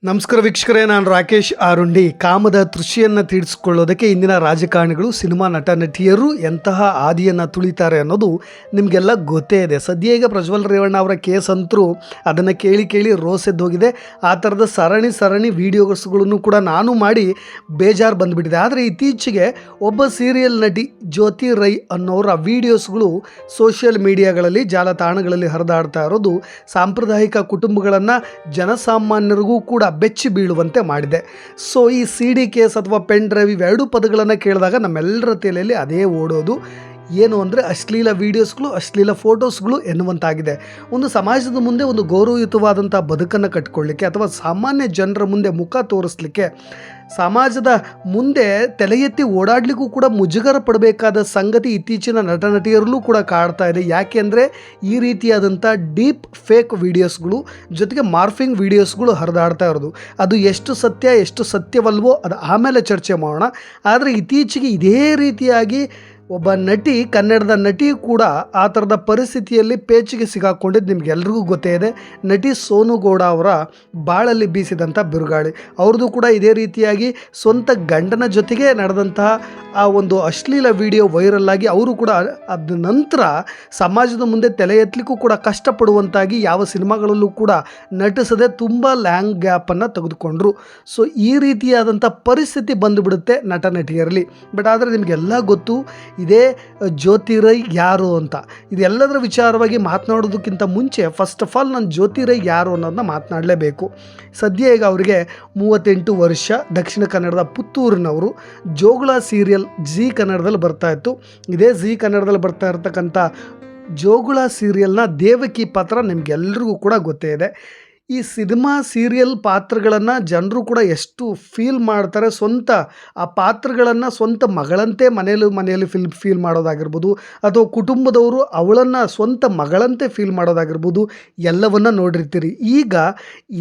ನಮಸ್ಕಾರ ವೀಕ್ಷಕರೇ, ನಾನು ರಾಕೇಶ್ ಆರುಂಡಿ. ಕಾಮದ ತೃಷಿಯನ್ನು ತೀರಿಸಿಕೊಳ್ಳೋದಕ್ಕೆ ಇಂದಿನ ರಾಜಕಾರಣಿಗಳು, ಸಿನಿಮಾ ನಟ ನಟಿಯರು ಎಂತಹ ಹಾದಿಯನ್ನು ತುಳಿತಾರೆ ಅನ್ನೋದು ನಿಮಗೆಲ್ಲ ಗೊತ್ತೇ ಇದೆ. ಸದ್ಯ ಈಗ ಪ್ರಜ್ವಲ್ ರೇವಣ್ಣ ಅವರ ಕೇಸ್ ಅಂತರೂ ಅದನ್ನು ಕೇಳಿ ರೋಸೆದ್ದೋಗಿದೆ. ಆ ಥರದ ಸರಣಿ ವೀಡಿಯೋಸ್ಗಳನ್ನು ಕೂಡ ನಾನು ಮಾಡಿ ಬೇಜಾರು ಬಂದುಬಿಟ್ಟಿದೆ. ಆದರೆ ಇತ್ತೀಚೆಗೆ ಒಬ್ಬ ಸೀರಿಯಲ್ ನಟಿ ಜ್ಯೋತಿ ರೈ ಅನ್ನೋರ ವೀಡಿಯೋಸ್ಗಳು ಸೋಷಿಯಲ್ ಮೀಡಿಯಾಗಳಲ್ಲಿ, ಜಾಲತಾಣಗಳಲ್ಲಿ ಹರಿದಾಡ್ತಾ ಇರೋದು ಸಾಂಪ್ರದಾಯಿಕ ಕುಟುಂಬಗಳನ್ನು ಜನಸಾಮಾನ್ಯರಿಗೂ ಕೂಡ ಬೆಚ್ಚಿ ಬೀಳುವಂತೆ ಮಾಡಿದೆ. ಸೊ ಈ CD ಕೇಸ್ ಅಥವಾ ಪೆನ್ ಡ್ರೈವ್ ಇವೆರಡು ಪದಗಳನ್ನು ಕೇಳಿದಾಗ ನಮ್ಮೆಲ್ಲರ ತಲೆಯಲ್ಲಿ ಅದೇ ಓಡೋದು. ಏನು ಅಂದರೆ ಅಶ್ಲೀಲ ವೀಡಿಯೋಸ್ಗಳು, ಅಶ್ಲೀಲ ಫೋಟೋಸ್ಗಳು ಎನ್ನುವಂತಾಗಿದೆ. ಒಂದು ಸಮಾಜದ ಮುಂದೆ ಒಂದು ಗೌರವಯುತವಾದಂಥ ಬದುಕನ್ನು ಕಟ್ಕೊಳ್ಳಿಕ್ಕೆ ಅಥವಾ ಸಾಮಾನ್ಯ ಜನರ ಮುಂದೆ ಮುಖ ತೋರಿಸ್ಲಿಕ್ಕೆ, ಸಮಾಜದ ಮುಂದೆ ತಲೆ ಎತ್ತಿ ಓಡಾಡಲಿಕ್ಕೂ ಕೂಡ ಮುಜುಗರ ಪಡಬೇಕಾದ ಸಂಗತಿ ಇತ್ತೀಚಿನ ನಟ ನಟಿಯರಲ್ಲೂ ಕೂಡ ಕಾಡ್ತಾ ಇದೆ. ಯಾಕೆ ಅಂದರೆ ಈ ರೀತಿಯಾದಂಥ ಡೀಪ್ ಫೇಕ್ ವೀಡಿಯೋಸ್ಗಳು ಜೊತೆಗೆ ಮಾರ್ಫಿಂಗ್ ವೀಡಿಯೋಸ್ಗಳು ಹರಿದಾಡ್ತಾ ಇರೋದು. ಅದು ಎಷ್ಟು ಸತ್ಯ ಎಷ್ಟು ಸತ್ಯವಲ್ವೋ ಅದು ಆಮೇಲೆ ಚರ್ಚೆ ಮಾಡೋಣ. ಆದರೆ ಇತ್ತೀಚೆಗೆ ಇದೇ ರೀತಿಯಾಗಿ ಒಬ್ಬ ನಟಿ, ಕನ್ನಡದ ನಟಿ ಕೂಡ ಆ ಥರದ ಪರಿಸ್ಥಿತಿಯಲ್ಲಿ ಪೇಚಿಗೆ ಸಿಗಾಕೊಂಡಿದ್ದು ನಿಮಗೆಲ್ರಿಗೂ ಗೊತ್ತೇ ಇದೆ. ನಟಿ ಸೋನು ಗೌಡ ಅವರ ಬಾಳಲ್ಲಿ ಬೀಸಿದಂಥ ಬಿರುಗಾಳಿ. ಅವ್ರದ್ದು ಕೂಡ ಇದೇ ರೀತಿಯಾಗಿ ಸ್ವಂತ ಗಂಡನ ಜೊತೆಗೆ ನಡೆದಂತಹ ಆ ಒಂದು ಅಶ್ಲೀಲ ವಿಡಿಯೋ ವೈರಲ್ ಆಗಿ ಅವರು ಕೂಡ ಅದ ನಂತರ ಸಮಾಜದ ಮುಂದೆ ತಲೆ ಎತ್ತಲಿಕ್ಕೂ ಕೂಡ ಕಷ್ಟಪಡುವಂತಾಗಿ ಯಾವ ಸಿನಿಮಾಗಳಲ್ಲೂ ಕೂಡ ನಟಿಸದೆ ತುಂಬ ಲ್ಯಾಂಗ್ ಗ್ಯಾಪನ್ನು ತೆಗೆದುಕೊಂಡ್ರು. ಸೊ ಈ ರೀತಿಯಾದಂಥ ಪರಿಸ್ಥಿತಿ ಬಂದುಬಿಡುತ್ತೆ ನಟ ನಟಿಯರಲ್ಲಿ. ಬಟ್ ಆದರೆ ನಿಮಗೆಲ್ಲ ಗೊತ್ತು ಇದೇ ಜ್ಯೋತಿ ರೈ ಯಾರು ಅಂತ. ಇದೆಲ್ಲದರ ವಿಚಾರವಾಗಿ ಮಾತನಾಡೋದಕ್ಕಿಂತ ಮುಂಚೆ ಫಸ್ಟ್ ಆಫ್ ಆಲ್ ನಾನು ಜ್ಯೋತಿ ರೈ ಯಾರು ಅನ್ನೋದನ್ನ ಮಾತನಾಡಲೇಬೇಕು. ಸದ್ಯ ಈಗ ಅವರಿಗೆ 38 ವರ್ಷ, ದಕ್ಷಿಣ ಕನ್ನಡದ ಪುತ್ತೂರಿನವರು. ಜೋಗುಳ ಸೀರಿಯಲ್ ಜೀ ಕನ್ನಡದಲ್ಲಿ ಬರ್ತಾಯಿತ್ತು. ಇದೇ ಜೀ ಕನ್ನಡದಲ್ಲಿ ಬರ್ತಾ ಇರ್ತಕ್ಕಂಥ ಜೋಗುಳ ಸೀರಿಯಲ್ನ ದೇವಕಿ ಪಾತ್ರ ನಿಮಗೆಲ್ಲರಿಗೂ ಕೂಡ ಗೊತ್ತೇ ಇದೆ. ಈ ಸಿನಿಮಾ ಸೀರಿಯಲ್ ಪಾತ್ರಗಳನ್ನು ಜನರು ಕೂಡ ಎಷ್ಟು ಫೀಲ್ ಮಾಡ್ತಾರೆ, ಸ್ವಂತ ಆ ಪಾತ್ರಗಳನ್ನು ಸ್ವಂತ ಮಗಳಂತೆ ಮನೆಯಲ್ಲಿ ಫೀಲ್ ಮಾಡೋದಾಗಿರ್ಬೋದು, ಅಥವಾ ಕುಟುಂಬದವರು ಅವಳನ್ನು ಸ್ವಂತ ಮಗಳಂತೆ ಫೀಲ್ ಮಾಡೋದಾಗಿರ್ಬೋದು, ಎಲ್ಲವನ್ನು ನೋಡಿರ್ತೀರಿ. ಈಗ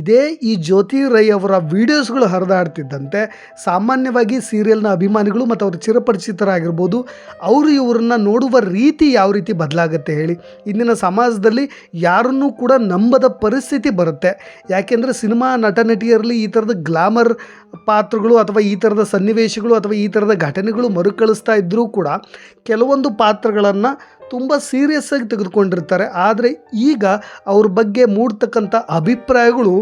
ಇದೇ ಈ ಜ್ಯೋತಿ ರೈ ಅವರ ವೀಡಿಯೋಸ್ಗಳು ಹರಿದಾಡ್ತಿದ್ದಂತೆ ಸಾಮಾನ್ಯವಾಗಿ ಸೀರಿಯಲ್ನ ಅಭಿಮಾನಿಗಳು ಮತ್ತು ಅವ್ರ ಚಿರಪರಿಚಿತರಾಗಿರ್ಬೋದು, ಅವರು ಇವ್ರನ್ನ ನೋಡುವ ರೀತಿ ಯಾವ ರೀತಿ ಬದಲಾಗುತ್ತೆ ಹೇಳಿ. ಇಂದಿನ ಸಮಾಜದಲ್ಲಿ ಯಾರನ್ನೂ ಕೂಡ ನಂಬದ ಪರಿಸ್ಥಿತಿ ಬರುತ್ತೆ. ಯಾಕೆಂದರೆ ಸಿನಿಮಾ ನಟ ನಟಿಯರಲ್ಲಿ ಈ ಥರದ ಗ್ಲಾಮರ್ ಪಾತ್ರಗಳು ಅಥವಾ ಈ ಥರದ ಸನ್ನಿವೇಶಗಳು ಅಥವಾ ಈ ಥರದ ಘಟನೆಗಳು ಮರುಕಳಿಸ್ತಾ ಇದ್ದರೂ ಕೂಡ ಕೆಲವೊಂದು ಪಾತ್ರಗಳನ್ನು ತುಂಬ ಸೀರಿಯಸ್ ಆಗಿ ತೆಗೆದುಕೊಂಡಿರ್ತಾರೆ. ಆದರೆ ಈಗ ಅವ್ರ ಬಗ್ಗೆ ಮೂಡ್ತಕ್ಕಂಥ ಅಭಿಪ್ರಾಯಗಳು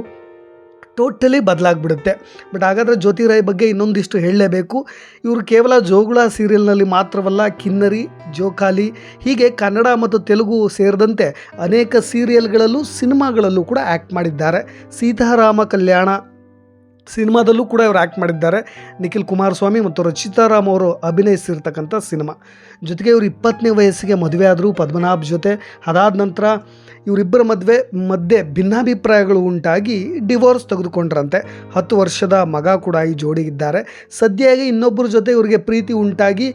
ಟೋಟಲಿ ಬದಲಾಗ್ಬಿಡುತ್ತೆ. ಬಟ್ ಹಾಗಾದರೆ ಜ್ಯೋತಿ ರೈ ಬಗ್ಗೆ ಇನ್ನೊಂದಿಷ್ಟು ಹೇಳಲೇಬೇಕು. ಇವರು ಕೇವಲ ಜೋಗುಳ ಸೀರಿಯಲ್ನಲ್ಲಿ ಮಾತ್ರವಲ್ಲ, ಕಿನ್ನರಿ, ಜೋಕಾಲಿ, ಹೀಗೆ ಕನ್ನಡ ಮತ್ತು ತೆಲುಗು ಸೇರಿದಂತೆ ಅನೇಕ ಸೀರಿಯಲ್ಗಳಲ್ಲೂ ಸಿನಿಮಾಗಳಲ್ಲೂ ಕೂಡ ಆ್ಯಕ್ಟ್ ಮಾಡಿದ್ದಾರೆ. ಸೀತಾರಾಮ ಕಲ್ಯಾಣ ಸಿನಿಮಾದಲ್ಲೂ ಕೂಡ ಇವರು ಆ್ಯಕ್ಟ್ ಮಾಡಿದ್ದಾರೆ. ನಿಖಿಲ್ ಕುಮಾರಸ್ವಾಮಿ ಮತ್ತು ರಚಿತಾರಾಮ್ ಅವರು ಅಭಿನಯಿಸಿರ್ತಕ್ಕಂಥ ಸಿನಿಮಾ. ಜೊತೆಗೆ ಇವರು 20ನೇ ವಯಸ್ಸಿಗೆ ಮದುವೆ ಆದರು ಪದ್ಮನಾಭ್ ಜೊತೆ. ಅದಾದ ನಂತರ ಇವರಿಬ್ಬರ ಮಧ್ಯೆ ಭಿನ್ನಾಭಿಪ್ರಾಯಗಳು ಉಂಟಾಗಿ ಡಿವೋರ್ಸ್ ತೆಗೆದುಕೊಂಡ್ರಂತೆ. 10 ವರ್ಷದ ಮಗ ಕೂಡ ಈ ಜೋಡಿಗಿದ್ದಾರೆ. ಸದ್ಯಕ್ಕೆ ಇನ್ನೊಬ್ಬರ ಜೊತೆ ಇವರಿಗೆ ಪ್ರೀತಿ ಉಂಟಾಗಿ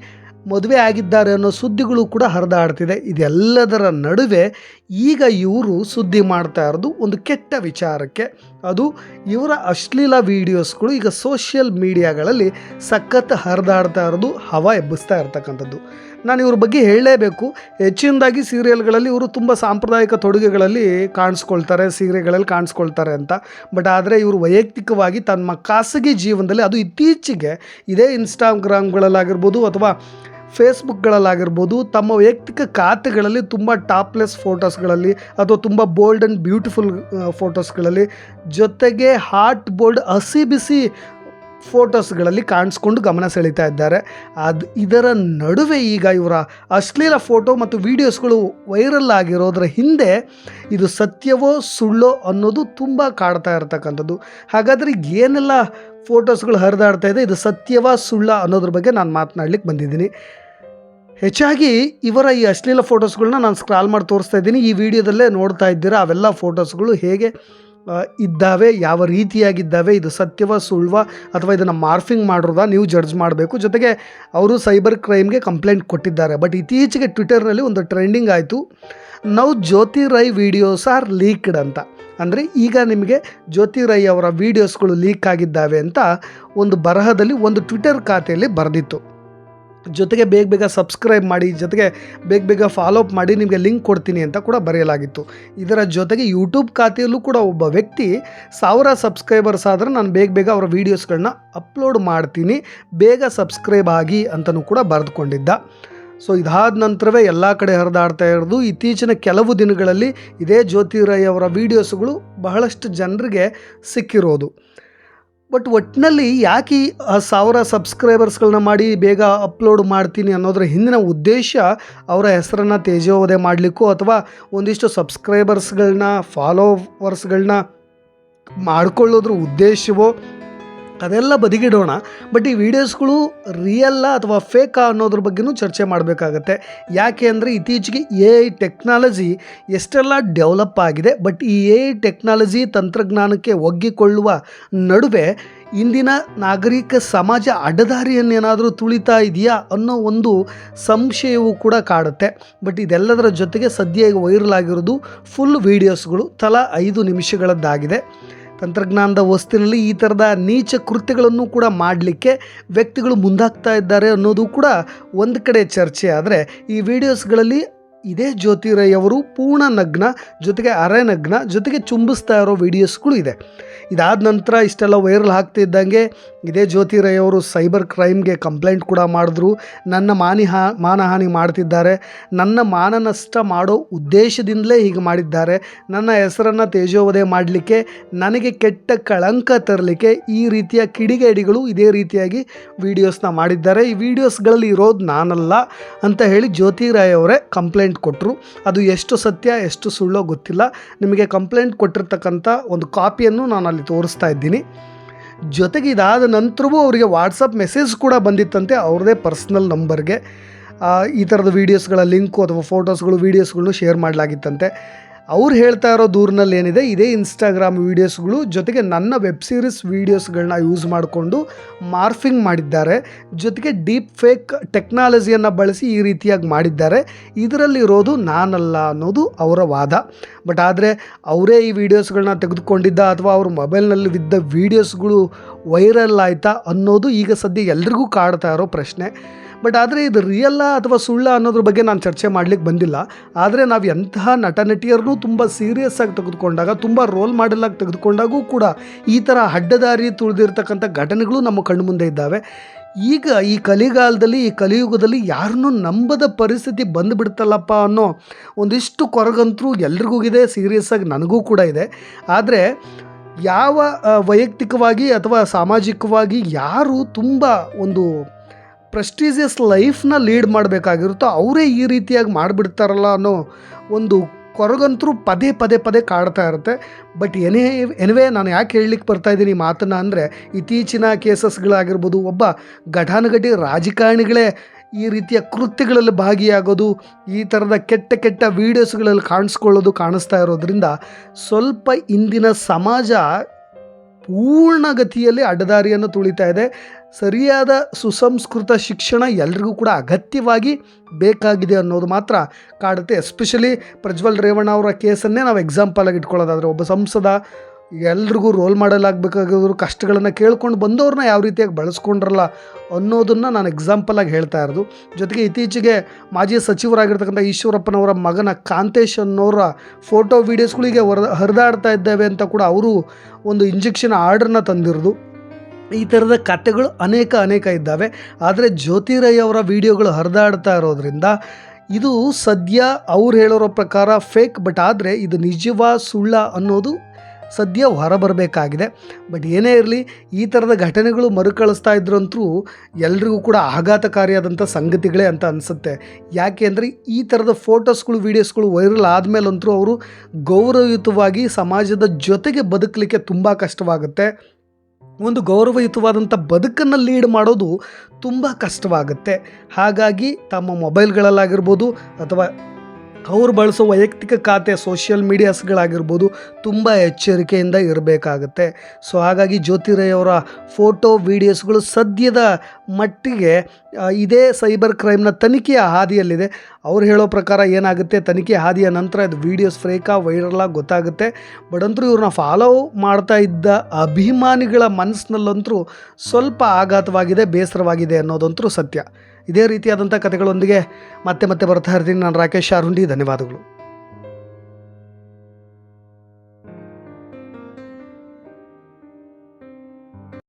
ಮದುವೆ ಆಗಿದ್ದಾರೆ ಅನ್ನೋ ಸುದ್ದಿಗಳು ಕೂಡ ಹರಿದಾಡ್ತಿದೆ. ಇದೆಲ್ಲದರ ನಡುವೆ ಈಗ ಇವರು ಸುದ್ದಿ ಮಾಡ್ತಾ ಇರೋದು ಒಂದು ಕೆಟ್ಟ ವಿಚಾರಕ್ಕೆ. ಅದು ಇವರ ಅಶ್ಲೀಲ ವೀಡಿಯೋಸ್ಗಳು ಈಗ ಸೋಷಿಯಲ್ ಮೀಡಿಯಾಗಳಲ್ಲಿ ಸಖತ್ ಹರಿದಾಡ್ತಾ ಇರೋದು, ಹವಾ ಎಬ್ಬಿಸ್ತಾ ಇರ್ತಕ್ಕಂಥದ್ದು. ನಾನು ಇವ್ರ ಬಗ್ಗೆ ಹೇಳಲೇಬೇಕು. ಹೆಚ್ಚಿನದಾಗಿ ಸೀರಿಯಲ್ಗಳಲ್ಲಿ ಇವರು ತುಂಬ ಸಾಂಪ್ರದಾಯಿಕ ತೊಡುಗೆಗಳಲ್ಲಿ ಸೀರೆಗಳಲ್ಲಿ ಕಾಣಿಸ್ಕೊಳ್ತಾರೆ ಅಂತ. ಬಟ್ ಆದರೆ ಇವರು ವೈಯಕ್ತಿಕವಾಗಿ ತಮ್ಮ ಖಾಸಗಿ ಜೀವನದಲ್ಲಿ, ಅದು ಇತ್ತೀಚೆಗೆ ಇದೇ ಇನ್ಸ್ಟಾಗ್ರಾಮ್ಗಳಲ್ಲಾಗಿರ್ಬೋದು ಅಥವಾ ಫೇಸ್ಬುಕ್ಗಳಲ್ಲಾಗಿರ್ಬೋದು, ತಮ್ಮ ವೈಯಕ್ತಿಕ ಖಾತೆಗಳಲ್ಲಿ ತುಂಬ ಟಾಪ್ಲೆಸ್ ಫೋಟೋಸ್ಗಳಲ್ಲಿ ಅಥವಾ ತುಂಬ ಬೋಲ್ಡ್ ಆ್ಯಂಡ್ ಬ್ಯೂಟಿಫುಲ್ ಫೋಟೋಸ್ಗಳಲ್ಲಿ, ಜೊತೆಗೆ ಹಾಟ್ ಬೋಲ್ಡ್ ಹಸಿ ಬಿಸಿ ಫೋಟೋಸ್ಗಳಲ್ಲಿ ಕಾಣಿಸ್ಕೊಂಡು ಗಮನ ಸೆಳೀತಾ ಇದ್ದಾರೆ. ಇದರ ನಡುವೆ ಈಗ ಇವರ ಅಶ್ಲೀಲ ಫೋಟೋ ಮತ್ತು ವೀಡಿಯೋಸ್ಗಳು ವೈರಲ್ ಆಗಿರೋದ್ರ ಹಿಂದೆ ಇದು ಸತ್ಯವೋ ಸುಳ್ಳೋ ಅನ್ನೋದು ತುಂಬ ಕಾಡ್ತಾ ಇರತಕ್ಕಂಥದ್ದು. ಹಾಗಾದರೆ ಏನೆಲ್ಲ ಫೋಟೋಸ್ಗಳು ಹರಿದಾಡ್ತಾ ಇದೆ, ಇದು ಸತ್ಯವಾ ಸುಳ್ಳ ಅನ್ನೋದ್ರ ಬಗ್ಗೆ ನಾನು ಮಾತನಾಡ್ಲಿಕ್ಕೆ ಬಂದಿದ್ದೀನಿ. ಹೆಚ್ಚಾಗಿ ಇವರ ಈ ಅಶ್ಲೀಲ ಫೋಟೋಸ್ಗಳನ್ನ ನಾನು ಸ್ಕ್ರಾಲ್ ಮಾಡಿ ತೋರಿಸ್ತಾ ಇದ್ದೀನಿ. ಈ ವಿಡಿಯೋದಲ್ಲೇ ನೋಡ್ತಾ ಇದ್ದೀರಾ ಅವೆಲ್ಲ ಫೋಟೋಸ್ಗಳು ಹೇಗೆ ಇದ್ದಾವೆ, ಯಾವ ರೀತಿಯಾಗಿದ್ದಾವೆ, ಇದು ಸತ್ಯವಾ ಸುಳ್ವಾ ಅಥವಾ ಇದನ್ನು ಮಾರ್ಫಿಂಗ್ ಮಾಡಿರೋದಾ ನೀವು ಜಡ್ಜ್ ಮಾಡಬೇಕು. ಜೊತೆಗೆ ಅವರು ಸೈಬರ್ ಕ್ರೈಮ್ಗೆ ಕಂಪ್ಲೇಂಟ್ ಕೊಟ್ಟಿದ್ದಾರೆ. ಬಟ್ ಇತ್ತೀಚೆಗೆ ಟ್ವಿಟರ್ನಲ್ಲಿ ಒಂದು ಟ್ರೆಂಡಿಂಗ್ ಆಯಿತು, ನೌ ಜ್ಯೋತಿ ರೈ ವೀಡಿಯೋಸ್ ಆರ್ ಲೀಕ್ಡ್ ಅಂತ. ಅಂದರೆ ಈಗ ನಿಮಗೆ ಜ್ಯೋತಿ ರೈ ಅವರ ವೀಡಿಯೋಸ್ಗಳು ಲೀಕ್ ಆಗಿದ್ದಾವೆ ಅಂತ ಒಂದು ಬರಹದಲ್ಲಿ ಒಂದು ಟ್ವಿಟರ್ ಖಾತೆಯಲ್ಲಿ ಬರೆದಿತ್ತು. ಜೊತೆಗೆ ಬೇಗ ಬೇಗ ಸಬ್ಸ್ಕ್ರೈಬ್ ಮಾಡಿ, ಜೊತೆಗೆ ಬೇಗ ಬೇಗ ಫಾಲೋ ಅಪ್ ಮಾಡಿ, ನಿಮಗೆ ಲಿಂಕ್ ಕೊಡ್ತೀನಿ ಅಂತ ಕೂಡ ಬರೆಯಲಾಗಿತ್ತು. ಇದರ ಜೊತೆಗೆ ಯೂಟ್ಯೂಬ್ ಖಾತೆಯಲ್ಲೂ ಕೂಡ ಒಬ್ಬ ವ್ಯಕ್ತಿ 1000 ಸಬ್ಸ್ಕ್ರೈಬರ್ಸ್ ಆದರೆ ನಾನು ಬೇಗ ಬೇಗ ಅವರ ವೀಡಿಯೋಸ್ಗಳನ್ನ ಅಪ್ಲೋಡ್ ಮಾಡ್ತೀನಿ, ಬೇಗ ಸಬ್ಸ್ಕ್ರೈಬ್ ಆಗಿ ಅಂತಲೂ ಕೂಡ ಬರೆದುಕೊಂಡಿದ್ದ. ಸೊ ಇದಾದ ನಂತರವೇ ಎಲ್ಲ ಕಡೆ ಹರಿದಾಡ್ತಾ ಇರೋದು. ಇತ್ತೀಚಿನ ಕೆಲವು ದಿನಗಳಲ್ಲಿ ಇದೇ ಜ್ಯೋತಿ ರೈ ಅವರ ವೀಡಿಯೋಸ್ಗಳು ಬಹಳಷ್ಟು ಜನರಿಗೆ ಸಿಕ್ಕಿರೋದು. ಬಟ್ ಒಟ್ಟಿನಲ್ಲಿ ಯಾಕೆ 1000 ಸಬ್ಸ್ಕ್ರೈಬರ್ಸ್ಗಳನ್ನ ಮಾಡಿ ಬೇಗ ಅಪ್ಲೋಡ್ ಮಾಡ್ತೀನಿ ಅನ್ನೋದ್ರ ಹಿಂದಿನ ಉದ್ದೇಶ ಅವರ ಹೆಸರನ್ನು ತೇಜೋವಧೆ ಮಾಡಲಿಕ್ಕೋ ಅಥವಾ ಒಂದಿಷ್ಟು ಸಬ್ಸ್ಕ್ರೈಬರ್ಸ್ಗಳನ್ನ ಫಾಲೋವರ್ಸ್ಗಳನ್ನ ಮಾಡಿಕೊಳ್ಳೋದ್ರ ಉದ್ದೇಶವೋ ಅದೆಲ್ಲ ಬದಿಗಿಡೋಣ. ಬಟ್ ಈ ವಿಡಿಯೋಸ್ಗಳು ರಿಯಲ್ಲ ಅಥವಾ ಫೇಕಾ ಅನ್ನೋದ್ರ ಬಗ್ಗೆನೂ ಚರ್ಚೆ ಮಾಡಬೇಕಾಗತ್ತೆ. ಯಾಕೆ ಅಂದರೆ ಇತ್ತೀಚೆಗೆ AI ಟೆಕ್ನಾಲಜಿ ಎಷ್ಟೆಲ್ಲ ಡೆವಲಪ್ ಆಗಿದೆ, ಬಟ್ ಈ AI ಟೆಕ್ನಾಲಜಿ ತಂತ್ರಜ್ಞಾನಕ್ಕೆ ಒಗ್ಗಿಕೊಳ್ಳುವ ನಡುವೆ ಇಂದಿನ ನಾಗರಿಕ ಸಮಾಜ ಅಡ್ಡದಾರಿಯನ್ನೇನಾದರೂ ತುಳಿತಾ ಇದೆಯಾ ಅನ್ನೋ ಒಂದು ಸಂಶಯವೂ ಕೂಡ ಕಾಡುತ್ತೆ. ಬಟ್ ಇದೆಲ್ಲದರ ಜೊತೆಗೆ ಸದ್ಯ ಈಗ ವೈರಲ್ ಆಗಿರೋದು ಫುಲ್ ವೀಡಿಯೋಸ್ಗಳು ತಲಾ 5 ನಿಮಿಷಗಳದ್ದಾಗಿದೆ. ತಂತ್ರಜ್ಞಾನದ ಹೊಸ್ತಿನಲ್ಲಿ ಈ ಥರದ ನೀಚ ಕೃತ್ಯಗಳನ್ನು ಕೂಡ ಮಾಡಲಿಕ್ಕೆ ವ್ಯಕ್ತಿಗಳು ಮುಂದಾಗ್ತಾ ಇದ್ದಾರೆ ಅನ್ನೋದು ಕೂಡ ಒಂದು ಕಡೆ ಚರ್ಚೆ. ಆದರೆ ಈ ವಿಡಿಯೋಸ್ಗಳಲ್ಲಿ ಇದೇ ಜ್ಯೋತಿ ರೈ ಅವರು ಪೂರ್ಣ ನಗ್ನ, ಜೊತೆಗೆ ಅರೆ ನಗ್ನ, ಜೊತೆಗೆ ಚುಂಬಿಸ್ತಾ ಇರೋ ವೀಡಿಯೋಸ್ಗಳು ಇದೆ. ಇದಾದ ನಂತರ ಇಷ್ಟೆಲ್ಲ ವೈರಲ್ ಆಗ್ತಿದ್ದಂಗೆ ಇದೇ ಜ್ಯೋತಿ ರೈ ಅವರು ಸೈಬರ್ ಕ್ರೈಮ್ಗೆ ಕಂಪ್ಲೇಂಟ್ ಕೂಡ ಮಾಡಿದ್ರು. ನನ್ನ ಮಾನಹಾನಿ ಮಾಡ್ತಿದ್ದಾರೆ, ನನ್ನ ಮಾನ ನಷ್ಟ ಮಾಡೋ ಉದ್ದೇಶದಿಂದಲೇ ಹೀಗೆ ಮಾಡಿದ್ದಾರೆ, ನನ್ನ ಹೆಸರನ್ನು ತೇಜೋವಧೆ ಮಾಡಲಿಕ್ಕೆ, ನನಗೆ ಕೆಟ್ಟ ಕಳಂಕ ತರಲಿಕ್ಕೆ ಈ ರೀತಿಯ ಕಿಡಿಗೇಡಿಗಳು ಇದೇ ರೀತಿಯಾಗಿ ವೀಡಿಯೋಸ್ನ ಮಾಡಿದ್ದಾರೆ. ಈ ವಿಡಿಯೋಸ್ಗಳಲ್ಲಿ ಇರೋದು ನಾನಲ್ಲ ಅಂತ ಹೇಳಿ ಜ್ಯೋತಿ ರೈ ಅವರೇ ಕಂಪ್ಲೇಂಟ್ ಕೊಟ್ಟರು. ಅದು ಎಷ್ಟು ಸತ್ಯ ಎಷ್ಟು ಸುಳ್ಳೋ ಗೊತ್ತಿಲ್ಲ. ನಿಮಗೆ ಕಂಪ್ಲೇಂಟ್ ಕೊಟ್ಟಿರ್ತಕ್ಕಂಥ ಒಂದು ಕಾಪಿಯನ್ನು ನಾನು ಅಲ್ಲಿ ತೋರಿಸ್ತಾ ಇದ್ದೀನಿ. ಜೊತೆಗೆ ಇದಾದ ನಂತರವೂ ಅವರಿಗೆ ವಾಟ್ಸಪ್ ಮೆಸೇಜ್ ಕೂಡ ಬಂದಿತ್ತಂತೆ ಅವ್ರದ್ದೇ ಪರ್ಸ್ನಲ್ ನಂಬರ್ಗೆ. ಈ ಥರದ ವೀಡಿಯೋಸ್ಗಳ ಲಿಂಕು ಅಥವಾ ಫೋಟೋಸ್ಗಳು ವೀಡಿಯೋಸ್ಗಳನ್ನು ಶೇರ್ ಮಾಡಲಾಗಿತ್ತಂತೆ. ಅವ್ರು ಹೇಳ್ತಾ ಇರೋ ದೂರಿನಲ್ಲಿ ಏನಿದೆ, ಇದೇ ಇನ್ಸ್ಟಾಗ್ರಾಮ್ ವೀಡಿಯೋಸ್ಗಳು ಜೊತೆಗೆ ನನ್ನ ವೆಬ್ ಸೀರೀಸ್ ವೀಡಿಯೋಸ್ಗಳನ್ನ ಯೂಸ್ ಮಾಡಿಕೊಂಡು ಮಾರ್ಫಿಂಗ್ ಮಾಡಿದ್ದಾರೆ, ಜೊತೆಗೆ ಡೀಪ್ ಫೇಕ್ ಟೆಕ್ನಾಲಜಿಯನ್ನು ಬಳಸಿ ಈ ರೀತಿಯಾಗಿ ಮಾಡಿದ್ದಾರೆ, ಇದರಲ್ಲಿರೋದು ನಾನಲ್ಲ ಅನ್ನೋದು ಅವರ ವಾದ. ಬಟ್ ಆದರೆ ಅವರೇ ಈ ವಿಡಿಯೋಸ್ಗಳನ್ನ ತೆಗೆದುಕೊಂಡಿದ್ದ ಅಥವಾ ಅವ್ರ ಮೊಬೈಲ್ನಲ್ಲಿ ಬಿದ್ದ ವೀಡಿಯೋಸ್ಗಳು ವೈರಲ್ ಆಯಿತಾ ಅನ್ನೋದು ಈಗ ಸದ್ಯ ಎಲ್ರಿಗೂ ಕಾಡ್ತಾ ಇರೋ ಪ್ರಶ್ನೆ. ಬಟ್ ಆದರೆ ಇದು ರಿಯಲ್ಲ ಅಥವಾ ಸುಳ್ಳ ಅನ್ನೋದ್ರ ಬಗ್ಗೆ ನಾನು ಚರ್ಚೆ ಮಾಡಲಿಕ್ಕೆ ಬಂದಿಲ್ಲ. ಆದರೆ ನಾವು ಎಂತಹ ನಟ ನಟಿಯರನ್ನು ತುಂಬ ಸೀರಿಯಸ್ ಆಗಿ ತೆಗೆದುಕೊಂಡಾಗ, ತುಂಬ ರೋಲ್ ಮಾಡೆಲಾಗಿ ತೆಗೆದುಕೊಂಡಾಗೂ ಕೂಡ ಈ ಥರ ಅಡ್ಡದಾರಿ ತುಳಿದಿರ್ತಕ್ಕಂಥ ಘಟನೆಗಳು ನಮ್ಮ ಕಣ್ಣು ಮುಂದೆ ಇದ್ದಾವೆ. ಈಗ ಈ ಕಲಿಗಾಲದಲ್ಲಿ, ಈ ಕಲಿಯುಗದಲ್ಲಿ ಯಾರನ್ನೂ ನಂಬದ ಪರಿಸ್ಥಿತಿ ಬಂದುಬಿಡ್ತಲ್ಲಪ್ಪ ಅನ್ನೋ ಒಂದಿಷ್ಟು ಕೊರಗಂತರೂ ಎಲ್ರಿಗೂ ಇದೆ, ಸೀರಿಯಸ್ ಆಗಿ ನನಗೂ ಕೂಡ ಇದೆ. ಆದರೆ ಯಾವ ವೈಯಕ್ತಿಕವಾಗಿ ಅಥವಾ ಸಾಮಾಜಿಕವಾಗಿ ಯಾರು ತುಂಬ ಒಂದು ಪ್ರೆಸ್ಟೀಜಿಯಸ್ ಲೈಫ್ನ ಲೀಡ್ ಮಾಡಬೇಕಾಗಿರುತ್ತೋ ಅವರೇ ಈ ರೀತಿಯಾಗಿ ಮಾಡಿಬಿಡ್ತಾರಲ್ಲ ಅನ್ನೋ ಒಂದು ಕೊರಗಂತರೂ ಪದೇ ಪದೇ ಪದೇ ಕಾಡ್ತಾ ಇರುತ್ತೆ. ಬಟ್ ಎನಿವೇ ನಾನು ಯಾಕೆ ಹೇಳಲಿಕ್ಕೆ ಬರ್ತಾಯಿದ್ದೀನಿ ಈ ಮಾತನ್ನು ಅಂದರೆ, ಇತ್ತೀಚಿನ ಕೇಸಸ್ಗಳಾಗಿರ್ಬೋದು, ಒಬ್ಬ ಘಟಾನುಘಟಿ ರಾಜಕಾರಣಿಗಳೇ ಈ ರೀತಿಯ ಕೃತ್ಯಗಳಲ್ಲಿ ಭಾಗಿಯಾಗೋದು, ಈ ಥರದ ಕೆಟ್ಟ ಕೆಟ್ಟ ವೀಡಿಯೋಸ್ಗಳಲ್ಲಿ ಕಾಣಿಸ್ತಾ ಇರೋದ್ರಿಂದ ಸ್ವಲ್ಪ ಇಂದಿನ ಸಮಾಜ ಪೂರ್ಣಗತಿಯಲ್ಲಿ ಅಡ್ಡದಾರಿಯನ್ನು ತುಳಿತಾ ಇದೆ. ಸರಿಯಾದ ಸುಸಂಸ್ಕೃತ ಶಿಕ್ಷಣ ಎಲ್ರಿಗೂ ಕೂಡ ಅಗತ್ಯವಾಗಿ ಬೇಕಾಗಿದೆ ಅನ್ನೋದು ಮಾತ್ರ ಕಾಡುತ್ತೆ. ಎಸ್ಪೆಷಲಿ ಪ್ರಜ್ವಲ್ ರೇವಣ್ಣ ಅವರ ಕೇಸನ್ನೇ ನಾವು ಎಕ್ಸಾಂಪಲಾಗಿ ಇಟ್ಕೊಳ್ಳೋದಾದರೆ, ಒಬ್ಬ ಸಂಸದ ಎಲ್ರಿಗೂ ರೋಲ್ ಮಾಡಲಾಗಬೇಕಾಗಿದ್ರು, ಕಷ್ಟಗಳನ್ನು ಕೇಳ್ಕೊಂಡು ಬಂದವ್ರನ್ನ ಯಾವ ರೀತಿಯಾಗಿ ಬಳಸ್ಕೊಂಡ್ರಲ್ಲ ಅನ್ನೋದನ್ನು ನಾನು ಎಕ್ಸಾಂಪಲಾಗಿ ಹೇಳ್ತಾ ಇರೋದು. ಜೊತೆಗೆ ಇತ್ತೀಚೆಗೆ ಮಾಜಿ ಸಚಿವರಾಗಿರ್ತಕ್ಕಂಥ ಈಶ್ವರಪ್ಪನವರ ಮಗನ ಕಾಂತೇಶ್ ಅನ್ನೋರ ಫೋಟೋ ವೀಡಿಯೋಸ್ಗಳಿಗೆ ಹರಿದಾಡ್ತಾ ಇದ್ದಾವೆ ಅಂತ ಕೂಡ ಅವರು ಒಂದು ಇಂಜೆಕ್ಷನ್ ಆರ್ಡರ್ನ ತಂದಿರೋದು. ಈ ಥರದ ಕಥೆಗಳು ಅನೇಕ ಇದ್ದಾವೆ. ಆದರೆ ಜ್ಯೋತಿ ರೈ ಅವರ ವೀಡಿಯೋಗಳು ಹರಿದಾಡ್ತಾ ಇರೋದ್ರಿಂದ ಇದು ಸದ್ಯ ಅವ್ರು ಹೇಳೋರೋ ಪ್ರಕಾರ ಫೇಕ್. ಬಟ್ ಆದರೆ ಇದು ನಿಜವಾ ಸುಳ್ಳ ಅನ್ನೋದು ಸದ್ಯ ಹೊರಬರಬೇಕಾಗಿದೆ. ಬಟ್ ಏನೇ ಇರಲಿ, ಈ ಥರದ ಘಟನೆಗಳು ಮರುಕಳಿಸ್ತಾ ಇದ್ರಂತೂ ಎಲ್ರಿಗೂ ಕೂಡ ಆಘಾತಕಾರಿಯಾದಂಥ ಸಂಗತಿಗಳೇ ಅಂತ ಅನಿಸುತ್ತೆ. ಯಾಕೆ ಅಂದರೆ ಈ ಥರದ ಫೋಟೋಸ್ಗಳು ವೀಡಿಯೋಸ್ಗಳು ವೈರಲ್ ಆದಮೇಲಂತೂ ಅವರು ಗೌರವಯುತವಾಗಿ ಸಮಾಜದ ಜೊತೆಗೆ ಬದುಕಲಿಕ್ಕೆ ತುಂಬ ಕಷ್ಟವಾಗುತ್ತೆ. ಒಂದು ಗೌರವಯುತವಾದಂಥ ಬದುಕನ್ನು ಲೀಡ್ ಮಾಡೋದು ತುಂಬ ಕಷ್ಟವಾಗುತ್ತೆ. ಹಾಗಾಗಿ ತಮ್ಮ ಮೊಬೈಲ್ಗಳಲ್ಲಾಗಿರ್ಬೋದು ಅಥವಾ ಅವ್ರು ಬಳಸೋ ವೈಯಕ್ತಿಕ ಖಾತೆ ಸೋಷಿಯಲ್ ಮೀಡಿಯಾಸ್ಗಳಾಗಿರ್ಬೋದು ತುಂಬ ಎಚ್ಚರಿಕೆಯಿಂದ ಇರಬೇಕಾಗತ್ತೆ. ಸೊ ಹಾಗಾಗಿ ಜ್ಯೋತಿ ರೈ ಅವರ ಫೋಟೋ ವೀಡಿಯೋಸ್ಗಳು ಸದ್ಯದ ಮಟ್ಟಿಗೆ ಇದೇ ಸೈಬರ್ ಕ್ರೈಮ್ನ ತನಿಖೆಯ ಹಾದಿಯಲ್ಲಿದೆ. ಅವ್ರು ಹೇಳೋ ಪ್ರಕಾರ ಏನಾಗುತ್ತೆ, ತನಿಖೆ ಹಾದಿಯ ನಂತರ ಇದು ವೀಡಿಯೋಸ್ ಫೇಕಾ ವೈರಲಾಗಿ ಗೊತ್ತಾಗುತ್ತೆ. ಬಟ್ ಅಂತೂ ಇವ್ರನ್ನ ಫಾಲೋ ಮಾಡ್ತಾ ಇದ್ದ ಅಭಿಮಾನಿಗಳ ಮನಸ್ಸಿನಲ್ಲಂತೂ ಸ್ವಲ್ಪ ಆಘಾತವಾಗಿದೆ, ಬೇಸರವಾಗಿದೆ ಅನ್ನೋದಂತೂ ಸತ್ಯ. ಇದೇ ರೀತಿಯಾದಂಥ ಕಥೆಗಳೊಂದಿಗೆ ಮತ್ತೆ ಬರ್ತಾ ಇರ್ತೀನಿ. ನಾನು ರಾಕೇಶ್ ಆರುಂಡಿ. ಧನ್ಯವಾದಗಳು.